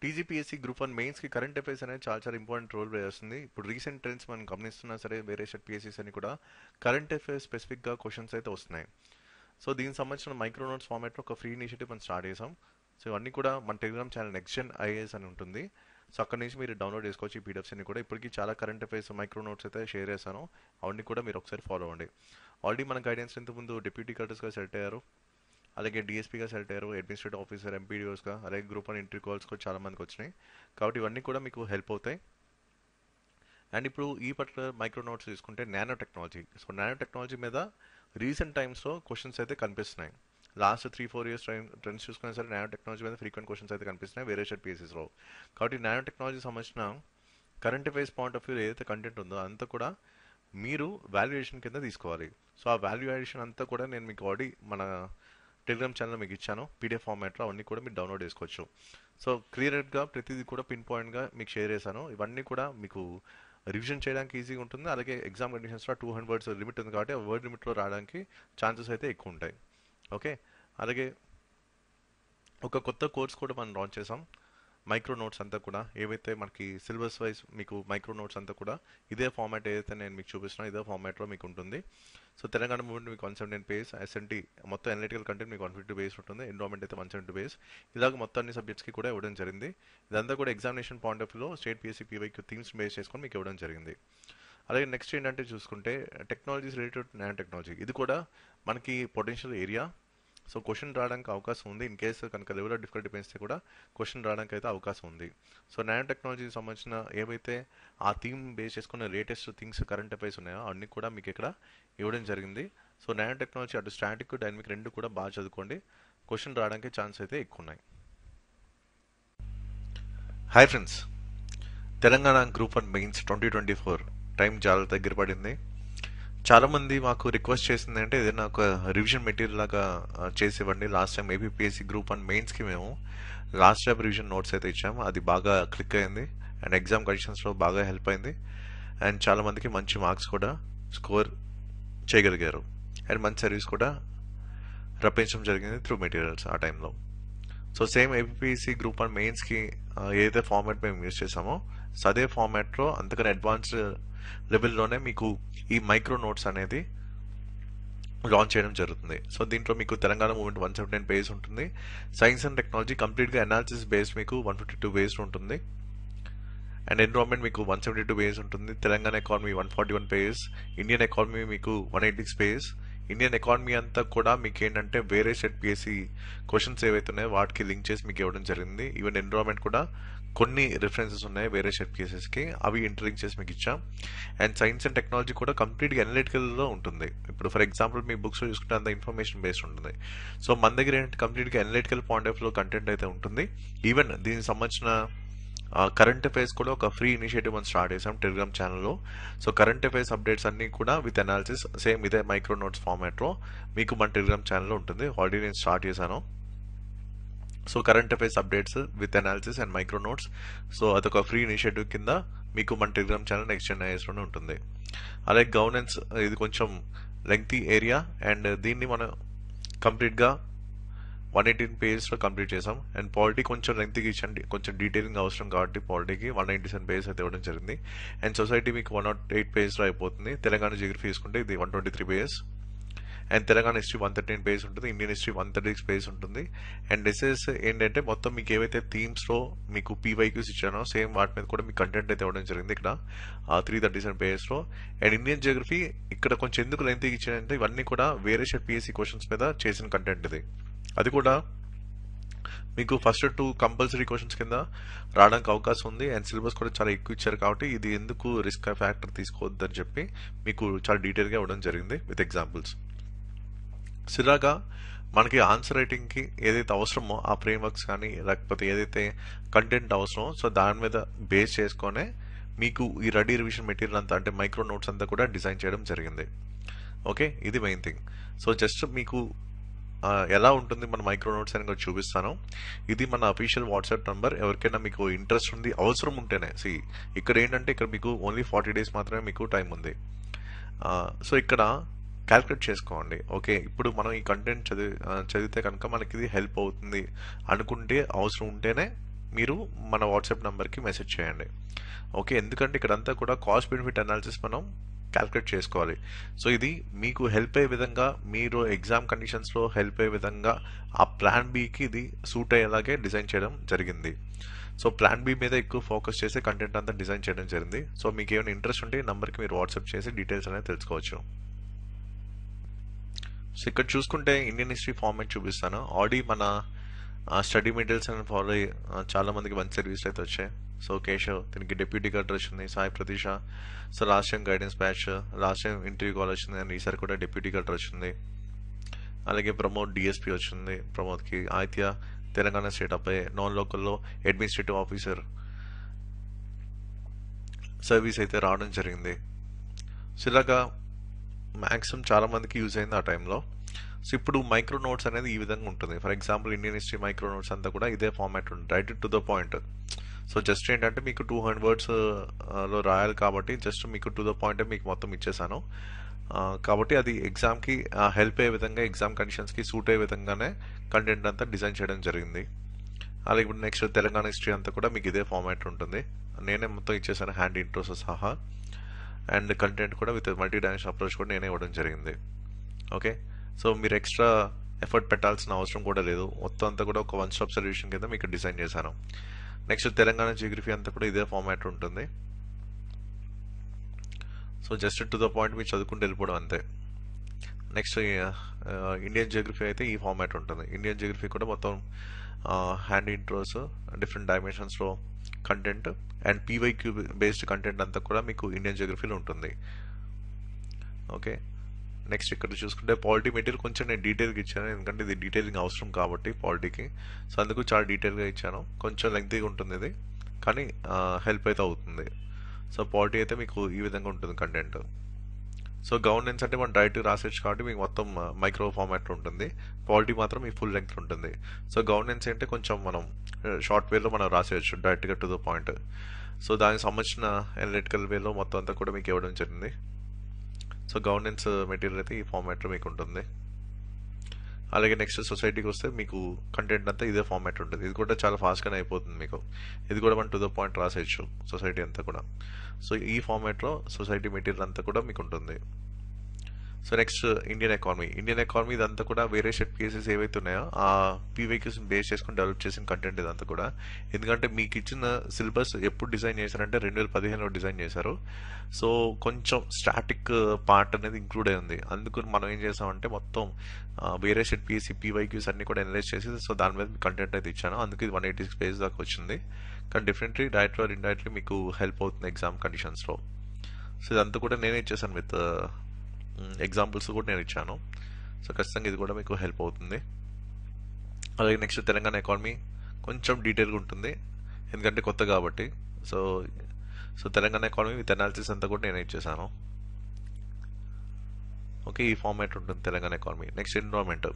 TGPSC group 1 మెయిన్స్కి current affairs అనేది చాలా చాలా ఇంపార్టెంట్ రోల్ ప్లే చేస్తుంది. ఇప్పుడు రీసెంట్ ట్రెండ్స్ మనం గమనిస్తున్నా సరే వేరే పిఎస్సీస్ అని కూడా కరెంట్ అఫైర్స్ స్పెసిఫిక్గా క్వశ్చన్స్ అయితే వస్తున్నాయి. సో దీనికి సంబంధించిన మైక్రో నోట్స్ ఫార్మాట్లో ఒక ఫ్రీ ఇనిషియేటివ్ మనం స్టార్ట్ చేసాం. సో ఇవన్నీ కూడా మన Telegram channel next gen IAS అని ఉంటుంది. సో అక్కడ నుంచి మీరు డౌన్లోడ్ చేసుకోవచ్చు ఈ పీడిఎఫ్స్ అన్ని కూడా. ఇప్పటికీ చాలా కరెంట్ అఫైర్స్ మైక్రో నోట్స్ అయితే షేర్ చేశాను, అవన్నీ కూడా మీరు ఒకసారి ఫాలో అవ్వండి. ఆల్రెడీ మన గైడెన్స్ ఇంతకుముందు డిప్యూటీ కలెక్టర్స్గా సెలెక్ట్ అయ్యారు, అలాగే డిఎస్పీగా సెలెక్ట్ అయ్యారు, అడ్మినిస్ట్రేటివ్ ఆఫీసర్ ఎంపీడీఓస్గా, అలాగే గ్రూప్ 1 ఇంటర్వ్యూ కాల్స్ కూడా చాలా మందికి వచ్చినాయి. కాబట్టి ఇవన్నీ కూడా మీకు హెల్ప్ అవుతాయి. అండ్ ఇప్పుడు ఈ పర్టికులర్ మైక్రో నోట్స్ తీసుకుంటే nano technology. So nano technology మీద రీసెంట్ టైమ్స్లో క్వశ్చన్స్ అయితే కనిపిస్తున్నాయి. లాస్ట్ 3-4 ఇయర్స్ ట్రెండ్స్ చూసుకునే సరే నానో టెక్నాలజీ మీద ఫ్రీక్వెంట్ క్వశ్చన్స్ అయితే కనిపిస్తున్నాయి వేరే పిఎస్సీస్లో. కాబట్టి నానో టెక్నాలజీ సంబంధించిన current affairs point of view ఏదైతే కంటెంట్ ఉందో అంతా కూడా మీరు వాల్యుయేషన్ కింద తీసుకోవాలి. సో ఆ వాల్యుయేషన్ అంతా కూడా నేను మీకు ఆల్రెడీ మన టెలిగ్రామ్ ఛానల్ మీకు ఇచ్చాను పీడిఎఫ్ ఫార్మాట్లో, అవన్నీ కూడా మీరు డౌన్లోడ్ చేసుకోవచ్చు. సో క్లియర్గా ప్రతిదీ కూడా పిన్ పాయింట్గా మీకు షేర్ చేశాను. ఇవన్నీ కూడా మీకు రివిజన్ చేయడానికి ఈజీగా ఉంటుంది. అలాగే ఎగ్జామ్ కండిషన్స్లో 200 వర్డ్స్ లిమిట్ ఉంది కాబట్టి ఆ వర్డ్ లిమిట్లో రావడానికి ఛాన్సెస్ అయితే ఎక్కువ ఉంటాయి. ఓకే, అలాగే ఒక కొత్త కోర్స్ కూడా మనం లాంచ్ చేసాం. మైక్రో నోట్స్ అంతా కూడా ఏవైతే మనకి సిలబస్ వైజ్ మీకు మైక్రో నోట్స్ అంతా కూడా ఇదే ఫార్మాట్ ఏదైతే నేను మీకు చూపిస్తున్నా ఇదే ఫార్మాట్లో మీకు ఉంటుంది. సో తెలంగాణ మూవ్మెంట్ మీకు 117 పేజ్, ఎస్ఎన్టీ మొత్తం అనలిటికల్ కంటెంట్ మీకు 150 పేజ్ ఉంటుంది, ఎన్విరాన్మెంట్ అయితే 170 పేజ్. ఇలాగ మొత్తం అన్ని సబ్జెక్ట్స్కి కూడా ఇవ్వడం జరిగింది. ఇదంతా కూడా ఎగ్జామినేషన్ పాయింట్ ఆఫ్ వ్యూలో state PSC PYQ themes base చేసుకొని మీకు ఇవ్వడం జరిగింది. అలాగే నెక్స్ట్ ఏంటంటే చూసుకుంటే టెక్నాలజీస్ రిలేటెడ్ నానో టెక్నాలజీ, ఇది కూడా మనకి పొటెన్షియల్ ఏరియా. సో క్వశ్చన్ రావడానికి అవకాశం ఉంది. ఇన్ కేసు కనుక లెవెల్ ఆఫ్ డిఫికల్టీ పెంచితే కూడా క్వశ్చన్ రావడానికి అయితే అవకాశం ఉంది. సో నానో టెక్నాలజీకి సంబంధించిన ఏవైతే ఆ థీమ్ బేస్ చేసుకున్న లేటెస్ట్ థింగ్స్ కరెంట్ అఫైర్స్ ఉన్నాయో అన్నీ కూడా మీకు ఇక్కడ ఇవ్వడం జరిగింది. సో నానో టెక్నాలజీ అటు స్టాటిక్ డైనమిక్ రెండు కూడా బాగా చదువుకోండి, క్వశ్చన్ రావడానికి ఛాన్స్ అయితే ఎక్కువ ఉన్నాయి. Hi friends, Telangana group 1 mains 2024 time చాలా దగ్గర పడింది. చాలామంది మాకు రిక్వెస్ట్ చేసింది అంటే ఏదైనా ఒక రివిజన్ మెటీరియల్ లాగా చేసి ఇవ్వండి. లాస్ట్ టైం ఏపీఎస్సీ గ్రూప్ 1 మెయిన్స్కి మేము లాస్ట్ టైం రివిజన్ నోట్స్ అయితే ఇచ్చాము, అది బాగా క్లిక్ అయింది అండ్ ఎగ్జామ్ కండిషన్స్లో బాగా హెల్ప్ అయింది. అండ్ చాలామందికి మంచి మార్క్స్ కూడా స్కోర్ చేయగలిగారు అండ్ మంచి సర్వీస్ కూడా రప్పించడం జరిగింది త్రూ మెటీరియల్స్ ఆ టైంలో. సో సేమ్ ఏపీఎస్సీ గ్రూప్ 1 మెయిన్స్కి ఏదైతే ఫార్మాట్ మేము యూజ్ చేసామో సో అదే ఫార్మాట్లో అంతకన్నా అడ్వాన్స్డ్ లెవెల్లోనే మీకు ఈ మైక్రో నోట్స్ అనేది లాంచ్ చేయడం జరుగుతుంది. సో దీంట్లో మీకు తెలంగాణ మూవ్మెంట్ 117 పేజ్ ఉంటుంది, సైన్స్ అండ్ టెక్నాలజీ కంప్లీట్గా అనాలిసిస్ బేస్ మీకు 152 పేజ్ ఉంటుంది, అండ్ ఎన్విరాన్మెంట్ మీకు 172 పేజ్ ఉంటుంది, Telangana economy 141 page, Indian economy మీకు 186 పేజ్. ఇండియన్ ఎకానమీ అంతా కూడా మీకు ఏంటంటే వేరే సెట్ పిఎస్సీ క్వశ్చన్స్ ఏవైతే ఉన్నాయో వాటికి లింక్ చేసి మీకు ఇవ్వడం జరిగింది. ఈవెన్ ఎన్విరాన్మెంట్ కూడా కొన్ని రిఫరెన్సెస్ ఉన్నాయి వేరే సెట్ పిఎస్ఎస్కి, అవి ఇంటర్లింక్ చేసి మీకు ఇచ్చాం. అండ్ సైన్స్ అండ్ టెక్నాలజీ కూడా కంప్లీట్గా అనలిటికల్లో ఉంటుంది. ఇప్పుడు ఫర్ ఎగ్జాంపుల్ మీ బుక్స్ చూసుకుంటే అంత ఇన్ఫర్మేషన్ బేస్డ్ ఉంటుంది. సో మన దగ్గర ఏంటంటే కంప్లీట్గా అనలిటికల్ పాయింట్ ఆఫ్ వ్యూలో కంటెంట్ అయితే ఉంటుంది. ఈవెన్ దీనికి సంబంధించిన కరెంట్ అఫైర్స్ కూడా ఒక ఫ్రీ ఇనిషియేటివ్ మనం స్టార్ట్ చేసాం టెలిగ్రామ్ ఛానల్లో. సో కరెంట్ అఫైర్స్ అప్డేట్స్ అన్నీ కూడా విత్ అనాలిసిస్ సేమ్ ఇదే మైక్రో నోట్స్ ఫార్మాట్లో మీకు మన టెలిగ్రామ్ ఛానల్లో ఉంటుంది. ఆల్రెడీ నేను స్టార్ట్ చేశాను. So current affairs updates with analysis and micro notes, so అదొక ఫ్రీ ఇనిషియేటివ్ కింద మీకు మన టెలిగ్రామ్ ఛానల్ నెక్స్ట్ జెన్ ఐఏఎస్లోనే ఉంటుంది. అలాగే గవర్నెన్స్, ఇది కొంచెం లెంగ్తీ ఏరియా అండ్ దీన్ని మనం కంప్లీట్గా 118 పేజెస్లో కంప్లీట్ చేసాం. అండ్ పాలిటీ కొంచెం లెంగ్త్కి ఇచ్చండి, కొంచెం డీటెయిలింగ్ అవసరం కాబట్టి పాలిటీకి 197 పేజెస్ అయితే ఇవ్వడం జరిగింది. అండ్ సొసైటీ మీకు 108 పేజెస్లో అయిపోతుంది. తెలంగాణ జియోగ్రఫీ తీసుకుంటే ఇది 123 pages, and Telangana history 113 page ఉంటుంది, ఇండియన్ హిస్టరీ 136 పేజ్ ఉంటుంది. అండ్ ఎస్ఎస్ ఏంటంటే మొత్తం మీకు ఏవైతే థీమ్స్లో మీకు పీవైక్యూస్ ఇచ్చానో సేమ్ వాటి మీద కూడా మీకు కంటెంట్ అయితే ఇవ్వడం జరిగింది ఇక్కడ 337 పేజెస్లో. అండ్ ఇండియన్ జియోగ్రఫీ ఇక్కడ కొంచెం ఎందుకు లెంగ్త్కి ఇచ్చానంటే ఇవన్నీ కూడా వేరే షెట్ పిఎస్సీ క్వశ్చన్స్ మీద చేసిన కంటెంట్ ఇది. అది కూడా మీకు ఫస్ట్ 2 కంపల్సరీ క్వశ్చన్స్ కింద రావడానికి అవకాశం ఉంది. అండ్ సిలబస్ కూడా చాలా ఎక్కువ ఇచ్చారు కాబట్టి ఇది ఎందుకు రిస్క్ ఫ్యాక్టర్ తీసుకోవద్దని చెప్పి మీకు చాలా డీటెయిల్గా ఇవ్వడం జరిగింది విత్ ఎగ్జాంపుల్స్. ఇలాగా మనకి ఆన్సర్ రైటింగ్కి ఏదైతే అవసరమో ఆ ఫ్రేమ్వర్క్స్ కానీ లేకపోతే ఏదైతే కంటెంట్ అవసరమో సో దాని మీద బేస్ చేసుకొనే మీకు ఈ రెడీ రివిజన్ మెటీరియల్ అంతా అంటే మైక్రో నోట్స్ అంతా కూడా డిజైన్ చేయడం జరిగింది. ఓకే, ఇది మెయిన్ థింగ్. సో జస్ట్ మీకు ఎలా ఉంటుంది మన మైక్రో నోట్స్ అని కూడా చూపిస్తాను. ఇది మన అఫీషియల్ వాట్సాప్ నంబర్. ఎవరికైనా మీకు ఇంట్రెస్ట్ ఉంది అవసరం ఉంటేనే ఇక్కడ ఏంటంటే ఇక్కడ మీకు ఓన్లీ 40 days మాత్రమే మీకు టైం ఉంది. సో ఇక్కడ క్యాల్కులేట్ చేసుకోండి. ఓకే, ఇప్పుడు మనం ఈ కంటెంట్ చదివితే కనుక మనకి ఇది హెల్ప్ అవుతుంది అనుకుంటే అవసరం ఉంటేనే మీరు మన వాట్సాప్ నెంబర్కి మెసేజ్ చేయండి. ఓకే, ఎందుకంటే ఇక్కడంతా కూడా కాస్ట్ బెనిఫిట్ అనాలిసిస్ మనం క్యాల్కులేట్ చేసుకోవాలి. సో ఇది మీకు హెల్ప్ అయ్యే విధంగా, మీరు ఎగ్జామ్ కండిషన్స్లో హెల్ప్ అయ్యే విధంగా ఆ ప్లాన్ బికి ఇది సూట్ అయ్యేలాగే డిజైన్ చేయడం జరిగింది. సో ప్లాన్ బి మీద ఎక్కువ ఫోకస్ చేసి కంటెంట్ అంతా డిజైన్ చేయడం జరిగింది. సో మీకు ఏమైనా ఇంట్రెస్ట్ ఉంటే ఈ నెంబర్కి మీరు వాట్సాప్ చేసి డీటెయిల్స్ అనేది తెలుసుకోవచ్చు. సో ఇక్కడ చూసుకుంటే ఇండియన్ హిస్టరీ ఫార్మాట్ చూపిస్తాను. ఆల్రెడీ మన స్టడీ మెటీరియల్స్ అని ఫాలో అయ్యి చాలా మందికి మంచి సర్వీస్ అయితే వచ్చాయి. సో కేశవ్, దీనికి డిప్యూటీ కలెక్టర్ వచ్చింది. Sai Pratheesha, so last time guidance batch, last time interview call వచ్చింది, అండ్ ఈసారి కూడా డిప్యూటీ కలెక్టర్ వచ్చింది. అలాగే ప్రమోద్ డిఎస్పీ వచ్చింది. ప్రమోద్కి ఆదిత్య తెలంగాణ స్టేట్ అబ్బాయి, నాన్ లోకల్లో అడ్మినిస్ట్రేటివ్ ఆఫీసర్ సర్వీస్ అయితే రావడం జరిగింది. సో ఇలాగా మ్యాక్సిమం చాలా మందికి యూజ్ అయింది ఆ టైంలో. సో ఇప్పుడు మైక్రో నోట్స్ అనేది ఈ విధంగా ఉంటుంది. For example Indian history micro notes అంతా కూడా ఇదే ఫార్మాట్ ఉంటుంది, right to the point. So just ఏంటంటే మీకు 200 వర్డ్స్ లో రాయాలి కాబట్టి జస్ట్ మీకు టు ద పాయింట్ మీకు మొత్తం ఇచ్చేసాను. కాబట్టి అది ఎగ్జామ్కి హెల్ప్ అయ్యే విధంగా, ఎగ్జామ్ కండిషన్స్కి సూట్ అయ్యే విధంగానే కంటెంట్ అంతా డిజైన్ చేయడం జరిగింది. అలాగే ఇప్పుడు నెక్స్ట్ తెలంగాణ హిస్టరీ అంతా కూడా మీకు ఇదే ఫార్మాట్ ఉంటుంది. నేనే మొత్తం ఇచ్చేసాను హ్యాండ్ ఇంట్రోస్ సహా, అండ్ కంటెంట్ కూడా విత్ మల్టీ డైమెన్షన్ అప్రోచ్ కూడా నేనే ఇవ్వడం జరిగింది. ఓకే, సో మీరు ఎక్స్ట్రా ఎఫర్ట్ పెట్టాల్సిన అవసరం కూడా లేదు. మొత్తం అంతా కూడా ఒక వన్ స్టాప్ సొల్యూషన్ కింద మీకు డిజైన్ చేశాను. నెక్స్ట్ తెలంగాణ జియోగ్రఫీ అంతా కూడా ఇదే ఫార్మాట్ ఉంటుంది. So just to the point మీరు చదువుకుంటూ వెళ్ళిపోవడం అంతే. నెక్స్ట్ ఇండియన్ జియోగ్రఫీ అయితే ఈ ఫార్మాట్ ఉంటుంది. ఇండియన్ జియోగ్రఫీ కూడా మొత్తం హ్యాండ్ ఇంట్రోస్, డిఫరెంట్ డైమెన్షన్స్లో content, and PYQ based content అంతా కూడా మీకు ఇండియన్ జియోగ్రఫీలో ఉంటుంది. ఓకే, నెక్స్ట్ ఇక్కడ చూసుకుంటే పాలిటీ మెటీరియల్ కొంచెం నేను డీటెయిల్గా ఇచ్చాను, ఎందుకంటే ఇది డీటెయిలింగ్ అవసరం కాబట్టి పాలిటీకి. సో అందుకు చాలా డీటెయిల్గా ఇచ్చాను. కొంచెం లెంగ్తీగా ఉంటుంది ఇది, కానీ హెల్ప్ అయితే అవుతుంది. సో పాలిటీ అయితే మీకు ఈ విధంగా ఉంటుంది కంటెంట్. సో గవర్నెన్స్ అంటే మనం డైరెక్ట్ రాసేయచ్చు కాబట్టి మీకు మొత్తం మైక్రో ఫార్మాట్లో ఉంటుంది. పాలిటీ మాత్రం మీ ఫుల్ లెంగ్త్ ఉంటుంది. సో గవర్నెన్స్ అంటే కొంచెం మనం షార్ట్ వేలో మనం రాసేయచ్చు డైరెక్ట్గా టు ద పాయింట్. సో దానికి సంబంధించిన అనలిటికల్ వేలో మొత్తం అంతా కూడా మీకు ఇవ్వడం జరిగింది. సో గవర్నెన్స్ మెటీరియల్ అయితే ఈ ఫార్మాట్లో మీకు ఉంటుంది. అలాగే నెక్స్ట్ సొసైటీకి వస్తే మీకు కంటెంట్ అంతా ఇదే ఫార్మాట్ ఉంటుంది. ఇది కూడా చాలా ఫాస్ట్గానే అయిపోతుంది మీకు. ఇది కూడా మనం టు ద పాయింట్ రాసేయచ్చు సొసైటీ అంతా కూడా. సో ఈ ఫార్మాట్లో సొసైటీ మెటీరియల్ అంతా కూడా మీకు ఉంటుంది. So next Indian economy. Indian economy ఇదంతా కూడా వేరే సెట్ పీసెస్ ఏవైతే ఉన్నాయో ఆ పీవైక్యూస్ బేస్ చేసుకుని డెవలప్ చేసిన కంటెంట్ ఇదంతా కూడా. ఎందుకంటే మీకు ఇచ్చిన సిలబస్ ఎప్పుడు డిజైన్ చేశారంటే 2015లో డిజైన్ చేశారు. సో కొంచెం స్టాటిక్ పార్ట్ అనేది ఇంక్లూడ్ అయి ఉంది. అందుకు మనం ఏం చేసామంటే మొత్తం వేరే సెట్ పీవైక్యూస్ అన్ని కూడా అనలైజ్ చేసి సో దాని మీద కంటెంట్ అయితే ఇచ్చాను. అందుకు ఇది 186 పేజ్ దాకా వచ్చింది. కానీ డెఫినెట్లీ డైరెక్ట్ ఆర్ ఇండైరెక్ట్లీ మీకు హెల్ప్ అవుతుంది ఎగ్జామ్ కండిషన్స్లో. సో ఇదంతా కూడా నేనే ఇచ్చేసాను విత్ ఎగ్జాంపుల్స్ కూడా నేను ఇచ్చాను. సో ఖచ్చితంగా ఇది కూడా మీకు హెల్ప్ అవుతుంది. అలాగే నెక్స్ట్ తెలంగాణ ఎకానమీ కొంచెం డీటెయిల్గా ఉంటుంది, ఎందుకంటే కొత్త కాబట్టి. So so Telangana economy with analysis అంతా కూడా నేను ఇచ్చేసాను. ఓకే, ఈ ఫార్మాట్ ఉంటుంది Telangana economy. Next environment.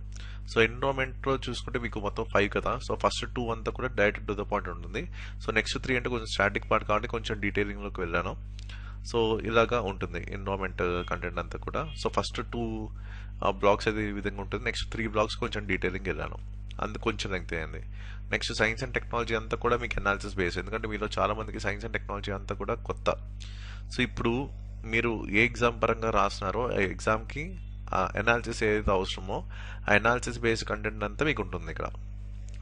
So ఎన్విరాన్మెంట్లో చూసుకుంటే మీకు మొత్తం 5 కదా. సో ఫస్ట్ 2 అంతా కూడా డైరెక్ట్ టు ద పాయింట్ ఉంటుంది. సో నెక్స్ట్ 3 అంటే కొంచెం స్టాటిక్ పార్ట్ కాబట్టి కొంచెం డీటెయిలింగ్లోకి వెళ్ళాను. సో ఇలాగా ఉంటుంది ఎన్విరాన్మెంట్ కంటెంట్ అంతా కూడా. సో ఫస్ట్ 2 బ్లాగ్స్ అయితే ఈ విధంగా ఉంటుంది. నెక్స్ట్ 3 బ్లాగ్స్ కొంచెం డీటెయిలింగ్ వెళ్ళాను, అందుకు కొంచెం లెంగ్త్ అయింది. నెక్స్ట్ సైన్స్ అండ్ టెక్నాలజీ అంతా కూడా మీకు అనాలిసిస్ బేస్, ఎందుకంటే మీలో చాలా మందికి సైన్స్ అండ్ టెక్నాలజీ అంతా కూడా కొత్త. సో ఇప్పుడు మీరు ఏ ఎగ్జామ్ పరంగా రాస్తున్నారో ఆ ఎగ్జామ్కి అనాలిసిస్ ఏదైతే అవసరమో ఆ అనాలిసిస్ బేస్డ్ కంటెంట్ అంతా మీకు ఉంటుంది ఇక్కడ.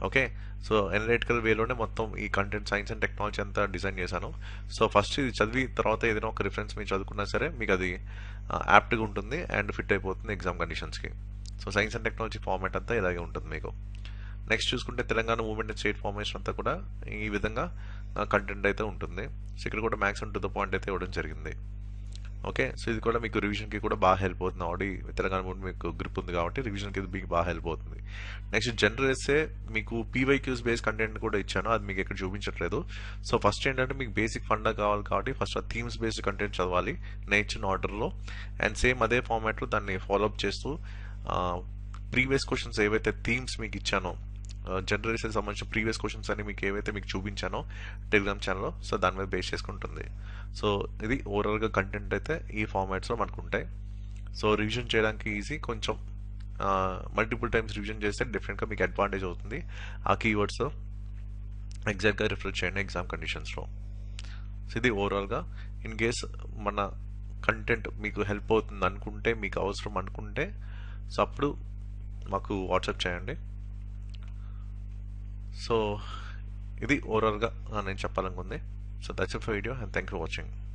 ఓకే, సో అనలిటికల్ వేలోనే మొత్తం ఈ కంటెంట్ సైన్స్ అండ్ టెక్నాలజీ అంతా డిజైన్ చేశాను. సో ఫస్ట్ ఇది చదివి తర్వాత ఏదైనా ఒక రిఫరెన్స్ మీరు చదువుకున్నా సరే మీకు అది యాప్ట్గా ఉంటుంది అండ్ ఫిట్ అయిపోతుంది ఎగ్జామ్ కండిషన్స్కి. So science and technology format అంతా ఇలాగే ఉంటుంది మీకు. నెక్స్ట్ చూసుకుంటే Telangana movement and state formation అంతా కూడా ఈ విధంగా కంటెంట్ అయితే ఉంటుంది. సో ఇక్కడ కూడా మ్యాక్సిమం టు ద పాయింట్ అయితే ఇవ్వడం జరిగింది. ఓకే, సో ఇది కూడా మీకు రివిజన్కి కూడా బాగా హెల్ప్ అవుతుంది. ఆల్రెడీ తెలంగాణ మూవ్మెంట్ మీకు గ్రిప్ ఉంది కాబట్టి రివిజన్కి ఇది మీకు బాగా హెల్ప్ అవుతుంది. నెక్స్ట్ జనరల్ ఎస్సే మీకు పీవైక్యూస్ బేస్ కంటెంట్ కూడా ఇచ్చాను, అది మీకు ఇక్కడ చూపించట్లేదు. సో ఫస్ట్ ఏంటంటే మీకు బేసిక్ ఫండా కావాలి కాబట్టి ఫస్ట్ ఆ థీమ్స్ బేస్డ్ కంటెంట్ చదవాలి నేను ఇచ్చిన ఆర్డర్లో, అండ్ సేమ్ అదే ఫార్మాట్లో దాన్ని ఫాలోఅప్ చేస్తూ ప్రీవియస్ క్వశ్చన్స్ ఏవైతే థీమ్స్ మీకు ఇచ్చానో జనరల్ ఎస్సేకి సంబంధించిన ప్రీవియస్ క్వశ్చన్స్ అని మీకు ఏవైతే మీకు చూపించానో టెలిగ్రామ్ ఛానల్లో, సో దాని మీద బేస్ చేసుకుంటుంది. సో ఇది ఓవరాల్గా కంటెంట్ అయితే ఈ ఫార్మాట్స్లో మనకు ఉంటాయి. సో రివిజన్ చేయడానికి ఈజీ, కొంచెం మల్టిపుల్ టైమ్స్ రివిజన్ చేస్తే డెఫినెట్గా మీకు అడ్వాంటేజ్ అవుతుంది ఆ కీవర్డ్స్. ఎగ్జాక్ట్గా రిఫ్రెష్ చేయండి ఎగ్జామ్ కండిషన్స్లో. సో ఇది ఓవరాల్గా ఇన్ కేస్ మన కంటెంట్ మీకు హెల్ప్ అవుతుంది అనుకుంటే, మీకు అవసరం అనుకుంటే, సో అప్పుడు మాకు వాట్సాప్ చేయండి. సో ఇది ఓవరాల్గా నేను చెప్పాలనుకుంది. So that's it for video and thank you for watching.